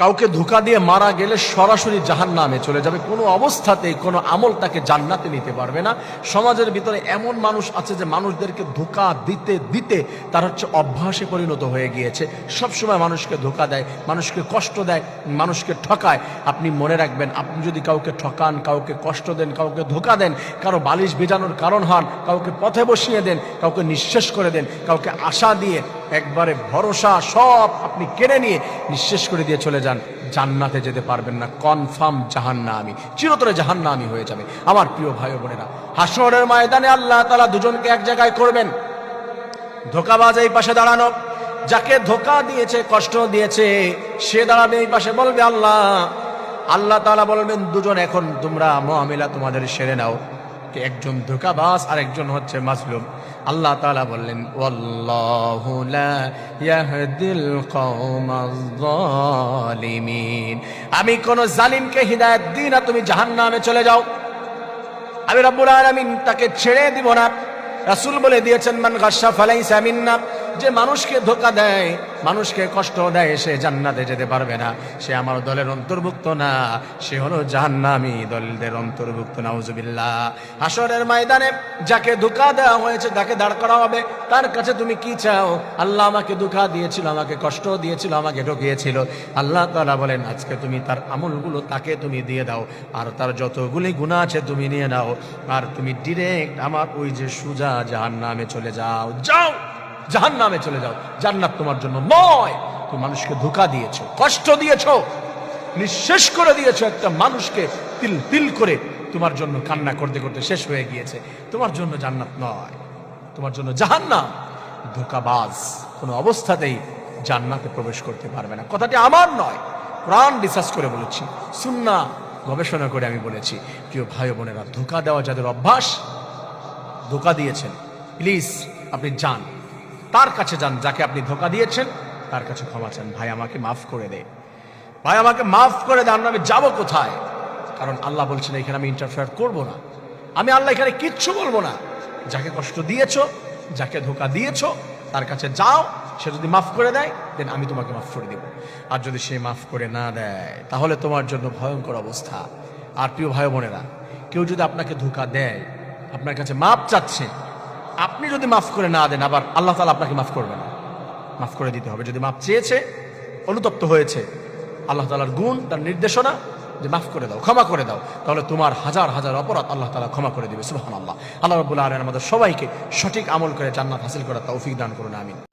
কাউকে ধোঁকা দিয়ে মারা গেলে সরাসরি জাহান্নামে চলে যাবে, কোনো অবস্থাতেই কোনো আমল তাকে জান্নাতে নিতে পারবে না। সমাজের ভিতরে এমন মানুষ আছে যে মানুষদেরকে ধোঁকা দিতে দিতে তার অভ্যাসে পরিণত হয়ে গিয়েছে। সবসময় মানুষকে ধোঁকা দেয়, মানুষকে কষ্ট দেয়, মানুষকে ঠকায়। আপনি মনে রাখবেন, আপনি যদি কাউকে ঠকান, কাউকে কষ্ট দেন, কাউকে ধোঁকা দেন, কারো বালিশ ভেজানোর কারণ হন, কাউকে পথে বসিয়ে দেন, কাউকে নিঃশেষ করে দেন, কাউকে আশা দিয়ে একবারে ভরসা সব আপনি কেড়ে নিয়ে নিঃশেষ করে দিয়ে চলে যান, জান্নাতে যেতে পারবেন না, কনফার্ম জাহান্নামী, চিরতরে জাহান্নামী হয়ে যাবে। আমার প্রিয় ভাই বোনেরা, হাসরের ময়দানে আল্লাহ তাআলা দুজনকে এক জায়গায় করবেন। ধোঁকাবাজ এই পাশে দাঁড়ানো, যাকে ধোঁকা দিয়েছে, কষ্ট দিয়েছে, সে দাঁড়াবে এই পাশে, বলবে আল্লাহ। আল্লাহ তাআলা বলবেন, দুজন এখন তোমরা মুআমিলা তোমাদের সেরে নাও। একজন ধোঁকাবাজ আর একজন হচ্ছে মাজলুম। আল্লাহ তাআলা বললেন, ওয়াল্লাহু লা ইয়াহদিল কওমাজ যালিমিন, আমি কোন জালিমকে হিদায়াত দিই না, তুমি জাহান্নামে চলে যাও। আমি রব্বুল আলামিন তাকে ছেড়ে দিব না। রাসূল বলে দিয়েছেন, মান গাশশা ফালাইসা মিন্না, যে মানুষকে ধোঁকা দেয়, মানুষকে কষ্ট দেয়, সে জান্নাতে যেতে পারবে না, সে আমার দলের অন্তর্ভুক্ত না, সে হলো জাহান্নামী দলদের অন্তর্ভুক্ত। নাউজুবিল্লাহ। হাসরের ময়দানে যাকে ধোঁকা দেওয়া হয়েছে তাকে দাঁড় করা হবে, তার কাছে তুমি কি চাও? আল্লাহ আমাকে ধোঁকা দিয়েছিল, আমাকে কষ্ট দিয়েছিল, আমাকে ঠকিয়েছিল। আল্লাহ তাআলা বলেন, আজকে তুমি তার আমলগুলো তাকে তুমি দিয়ে দাও, আর তার যতগুলি গুনাহ আছে তুমি নিয়ে নাও, আর তুমি ডিরেক্ট আমার ওই যে সুজা জাহান্নামে চলে যাও। যাও, জাহান্নামে চলে যাও, জান্নাত তোমার জন্য নয়। তুমি মানুষকে ধোঁকা দিয়েছো, কষ্ট দিয়েছো, নিঃশেষ করে দিয়েছো একটা মানুষকে, তিল তিল করে তোমার জন্য কান্না করতে করতে শেষ হয়ে গিয়েছে। তোমার জন্য জান্নাত নয়, তোমার জন্য জাহান্নাম। ধোঁকাবাজ কোনো অবস্থাতেই জান্নাতে প্রবেশ করতে পারবে না। কথাটি আমার নয়, কোরআন রিসার্চ করে বলেছি, সুন্নাহ গবেষণা করে আমি বলেছি। প্রিয় ভাই বোনেরা, ধোঁকা দেওয়া যাদের অভ্যাস, ধোঁকা দিয়েছেন, প্লিজ আপনি যান, তার কাছে যান, যাকে আপনি ধোঁকা দিয়েছেন তার কাছে ক্ষমা চান। ভাই আমাকে মাফ করে দে, ভাই আমাকে মাফ করে দেন। আমি যাব কোথায়? কারণ আল্লাহ বলছেন এখানে আমি ইন্টারফেয়ার করব না, আমি আল্লাহ এখানে কিচ্ছু বলবো না। যাকে কষ্ট দিয়েছো, যাকে ধোঁকা দিয়েছো, তার কাছে যাও, সে যদি মাফ করে দেয় দেন আমি তোমাকে মাফ করে দিব। আর যদি সে মাফ করে না দেয় তাহলে তোমার জন্য ভয়ঙ্কর অবস্থা। আর প্রিয় ভাই বোনেরা, কেউ যদি আপনাকে ধোঁকা দেয়, আপনার কাছে মাফ চাচ্ছে, আপনি যদি মাফ করে না দেন, আবার আল্লাহ তাআলা আপনাকে মাফ করবে না, মাফ করে দিতে হবে। যদি মাফ চেয়েছে, অনুতপ্ত হয়েছে, আল্লাহ তাআলার গুণ, তার নির্দেশনা যে মাফ করে দাও, ক্ষমা করে দাও, তাহলে তোমার হাজার হাজার অপরাধ আল্লাহ তাআলা ক্ষমা করে দিবে। সুবহানাল্লাহ। আল্লাহ রাব্বুল আলামিন আমাদের সবাইকে সঠিক আমল করে জান্নাত হাসিল করার তৌফিক দান করুন। আমিন।